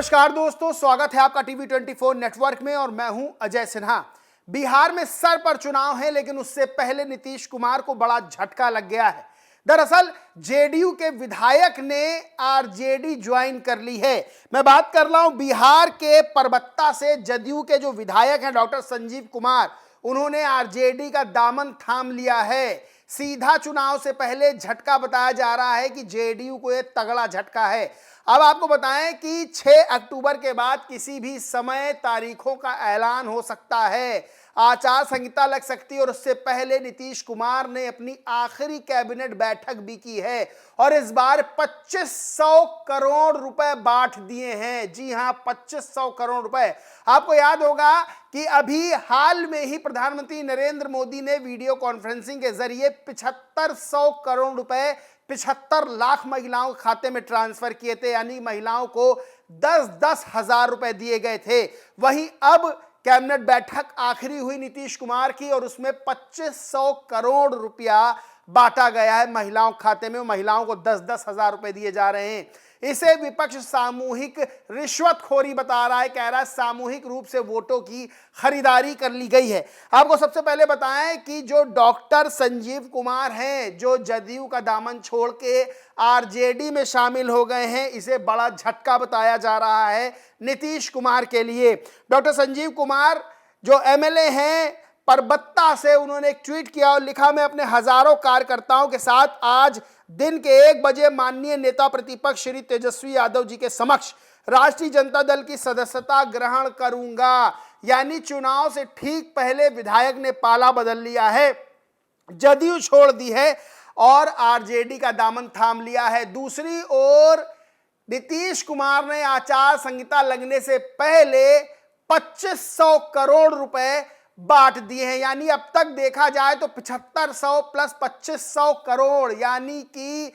नमस्कार दोस्तों, स्वागत है आपका टीवी 24 नेटवर्क में और मैं हूं अजय सिन्हा। बिहार में सर पर चुनाव है, लेकिन उससे पहले नीतीश कुमार को बड़ा झटका लग गया है। दरअसल जेडीयू के विधायक ने आरजेडी ज्वाइन कर ली है। मैं बात कर रहा हूं बिहार के परबत्ता से। जदयू के जो विधायक हैं डॉक्टर संजीव कुमार, उन्होंने आरजेडी का दामन थाम लिया है। सीधा चुनाव से पहले झटका बताया जा रहा है कि जेडीयू को यह तगड़ा झटका है। अब आपको बताएं कि 6 अक्टूबर के बाद किसी भी समय तारीखों का ऐलान हो सकता है, आचार संहिता लग सकती है और उससे पहले नीतीश कुमार ने अपनी आखिरी कैबिनेट बैठक भी की है और इस बार 2500 करोड़ रुपए बांट दिए हैं। जी हां, 2500 करोड़ रुपए। आपको याद होगा कि अभी हाल में ही प्रधानमंत्री नरेंद्र मोदी ने वीडियो कॉन्फ्रेंसिंग के जरिए 7500 करोड़ रुपए 75 लाख महिलाओं के खाते में ट्रांसफर किए थे, यानी महिलाओं को 10-10 हजार रुपए दिए गए थे। वहीं अब कैबिनेट बैठक आखिरी हुई नीतीश कुमार की और उसमें 2500 करोड़ रुपया बांटा गया है महिलाओं के खाते में। महिलाओं को 10-10 हजार रुपए दिए जा रहे हैं। इसे विपक्ष सामूहिक रिश्वतखोरी बता रहा है, कह रहा है सामूहिक रूप से वोटों की खरीदारी कर ली गई है। आपको सबसे पहले बताएं कि जो डॉक्टर संजीव कुमार हैं, जो जदयू का दामन छोड़ के आरजेडी में शामिल हो गए हैं, इसे बड़ा झटका बताया जा रहा है नीतीश कुमार के लिए। डॉक्टर संजीव कुमार जो एमएलए हैं परबत्ता से, उन्होंने एक ट्वीट किया और लिखा, मैं अपने हजारों कार्यकर्ताओं के साथ आज दिन के 1 बजे माननीय नेता प्रतिपक्ष श्री तेजस्वी यादव जी के समक्ष राष्ट्रीय जनता दल की सदस्यता ग्रहण करूंगा। यानी चुनाव से ठीक पहले विधायक ने पाला बदल लिया है, जदयू छोड़ दी है और आरजेडी का दामन थाम लिया है। दूसरी ओर नीतीश कुमार ने आचार संहिता लगने से पहले 2500 करोड़ रुपए बांट दिए हैं। यानी अब तक देखा जाए तो 7500 प्लस 2500 करोड़, यानी कि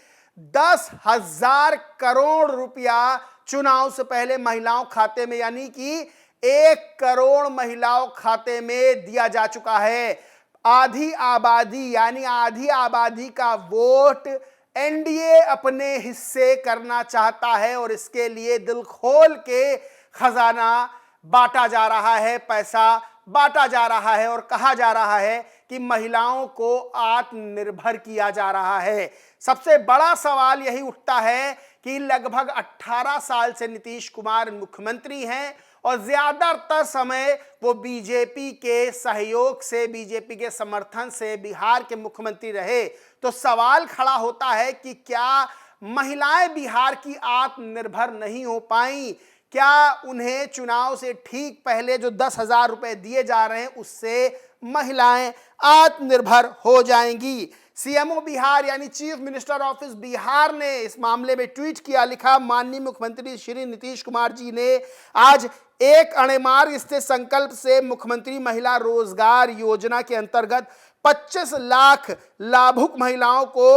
10,000 करोड़ रुपया चुनाव से पहले महिलाओं खाते में, यानी कि 1 करोड़ महिलाओं खाते में दिया जा चुका है। आधी आबादी, यानी आधी आबादी का वोट एनडीए अपने हिस्से करना चाहता है और इसके लिए दिल खोल के खजाना बांटा जा रहा है, पैसा बांटा जा रहा है और कहा जा रहा है कि महिलाओं को आत्मनिर्भर किया जा रहा है। सबसे बड़ा सवाल यही उठता है कि लगभग 18 साल से नीतीश कुमार मुख्यमंत्री हैं और ज्यादातर समय वो बीजेपी के सहयोग से, बीजेपी के समर्थन से बिहार के मुख्यमंत्री रहे। तो सवाल खड़ा होता है कि क्या महिलाएं बिहार की आत्मनिर्भर नहीं हो पाई? क्या उन्हें चुनाव से ठीक पहले जो 10,000 रुपए दिए जा रहे हैं उससे महिलाएं आत्मनिर्भर हो जाएंगी? सीएमओ बिहार यानी चीफ मिनिस्टर ऑफिस बिहार ने इस मामले में ट्वीट किया, लिखा, माननीय मुख्यमंत्री श्री नीतीश कुमार जी ने आज एक अणेमार्ग स्थित संकल्प से मुख्यमंत्री महिला रोजगार योजना के अंतर्गत 25 लाख लाभुक महिलाओं को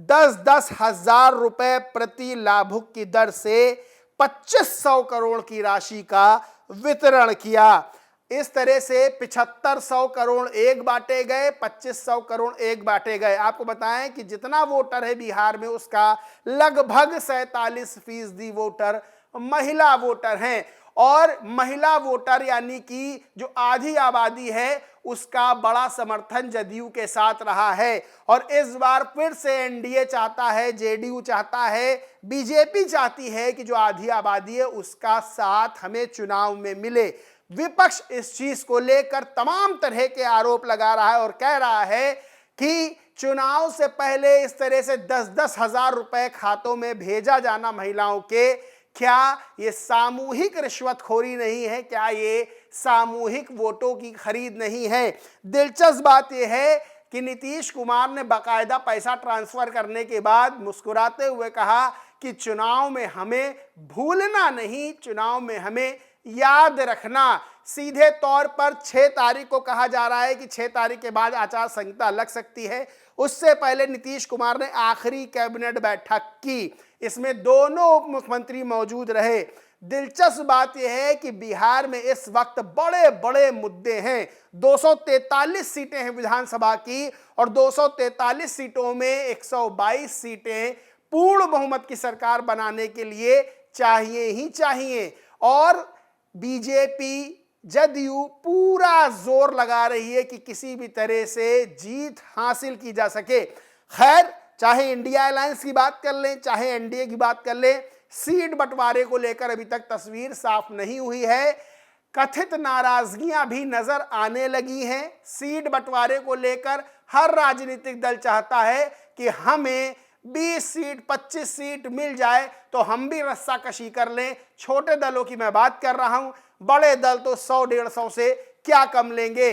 10-10 हजार रुपए प्रति लाभुक की दर से 2500 करोड़ की राशि का वितरण किया। इस तरह से 7500 करोड़ एक बांटे गए, 2500 करोड़ एक बांटे गए। आपको बताएं कि जितना वोटर है बिहार में उसका लगभग 47% वोटर महिला वोटर हैं और महिला वोटर यानी कि जो आधी आबादी है उसका बड़ा समर्थन जदयू के साथ रहा है। और इस बार फिर से एनडीए चाहता है, जेडीयू चाहता है, बीजेपी चाहती है कि जो आधी आबादी है उसका साथ हमें चुनाव में मिले। विपक्ष इस चीज को लेकर तमाम तरह के आरोप लगा रहा है और कह रहा है कि चुनाव से पहले इस तरह से 10-10 हजार रुपए खातों में भेजा जाना महिलाओं के, क्या ये सामूहिक रिश्वतखोरी नहीं है? क्या ये सामूहिक वोटों की खरीद नहीं है? दिलचस्प बात यह है कि नीतीश कुमार ने बाकायदा पैसा ट्रांसफर करने के बाद मुस्कुराते हुए कहा कि चुनाव में हमें भूलना नहीं, चुनाव में हमें याद रखना। सीधे तौर पर 6 तारीख को कहा जा रहा है कि 6 तारीख के बाद आचार संहिता लग सकती है। उससे पहले नीतीश कुमार ने आखिरी कैबिनेट बैठक की, इसमें दोनों उप मुख्यमंत्री मौजूद रहे। दिलचस्प बात यह है कि बिहार में इस वक्त बड़े बड़े मुद्दे हैं। 243 सीटें हैं विधानसभा की और 243 सीटों में 122 सीटें पूर्ण बहुमत की सरकार बनाने के लिए चाहिए ही चाहिए। और बीजेपी जदयू पूरा जोर लगा रही है कि किसी भी तरह से जीत हासिल की जा सके। खैर, चाहे इंडिया अलायंस की बात कर लें, चाहे एनडीए की बात कर लें, सीट बंटवारे को लेकर अभी तक तस्वीर साफ नहीं हुई है। कथित नाराजगियां भी नजर आने लगी हैं। सीट बंटवारे को लेकर हर राजनीतिक दल चाहता है कि हमें 20 सीट 25 सीट मिल जाए तो हम भी रस्साकशी कर लें। छोटे दलों की मैं बात कर रहा हूं, बड़े दल तो 100-150 से क्या कम लेंगे।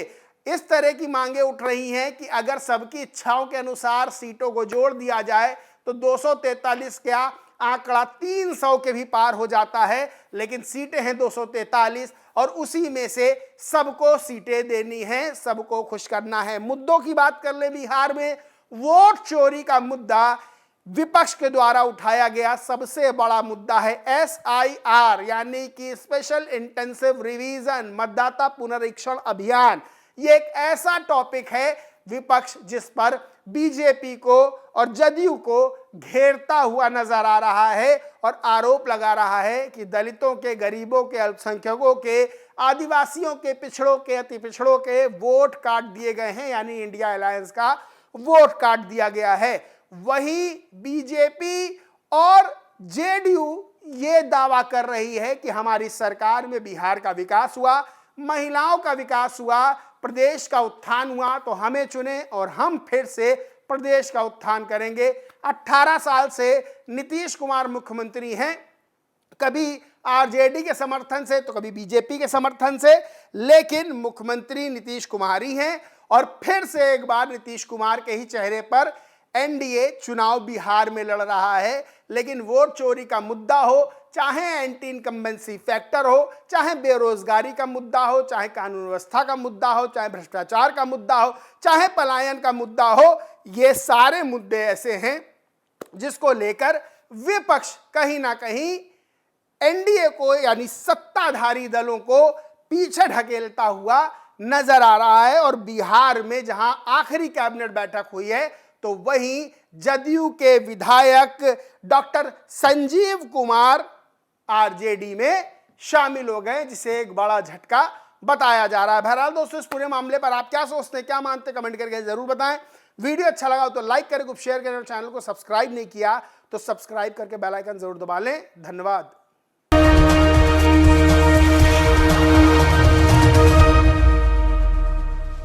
इस तरह की मांगे उठ रही हैं कि अगर सबकी इच्छाओं के अनुसार सीटों को जोड़ दिया जाए तो 243 क्या आंकड़ा 300 के भी पार हो जाता है, लेकिन सीटें हैं 243 और उसी में से सबको सीटें देनी है, सबको खुश करना है। मुद्दों की बात कर ले, बिहार में वोट चोरी का मुद्दा विपक्ष के द्वारा उठाया गया सबसे बड़ा मुद्दा है। SIR यानी कि स्पेशल इंटेंसिव रिवीजन, मतदाता पुनरीक्षण अभियान। ये एक ऐसा टॉपिक है विपक्ष जिस पर बीजेपी को और जदयू को घेरता हुआ नजर आ रहा है और आरोप लगा रहा है कि दलितों के, गरीबों के, अल्पसंख्यकों के, आदिवासियों के, पिछड़ों के, अति पिछड़ों के वोट काट दिए गए हैं, यानी इंडिया अलायंस का वोट काट दिया गया है। वही बीजेपी और जेडीयू ये दावा कर रही है कि हमारी सरकार में बिहार का विकास हुआ, महिलाओं का विकास हुआ, प्रदेश का उत्थान हुआ, तो हमें चुने और हम फिर से प्रदेश का उत्थान करेंगे। 18 साल से नीतीश कुमार मुख्यमंत्री हैं, कभी आरजेडी के समर्थन से तो कभी बीजेपी के समर्थन से, लेकिन मुख्यमंत्री नीतीश कुमार ही हैं। और फिर से एक बार नीतीश कुमार के ही चेहरे पर एनडीए चुनाव बिहार में लड़ रहा है। लेकिन वोट चोरी का मुद्दा हो, चाहे एंटी इनकम्बेंसी फैक्टर हो, चाहे बेरोजगारी का मुद्दा हो, चाहे कानून व्यवस्था का मुद्दा हो, चाहे भ्रष्टाचार का मुद्दा हो, चाहे पलायन का मुद्दा हो, ये सारे मुद्दे ऐसे हैं जिसको लेकर विपक्ष कहीं ना कहीं एनडीए को यानी सत्ताधारी दलों को पीछे ढकेलता हुआ नजर आ रहा है। और बिहार में जहां आखिरी कैबिनेट बैठक हुई है तो वहीं जदयू के विधायक डॉक्टर संजीव कुमार आरजेडी में शामिल हो गए, जिसे एक बड़ा झटका बताया जा रहा है। बहरहाल दोस्तों, इस पूरे मामले पर आप क्या सोचते हैं, क्या मानते हैं, कमेंट करके जरूर बताएं। वीडियो अच्छा लगा तो लाइक करें, शेयर करें और चैनल को सब्सक्राइब नहीं किया तो सब्सक्राइब करके बेल आइकन जरूर दबा लें। धन्यवाद।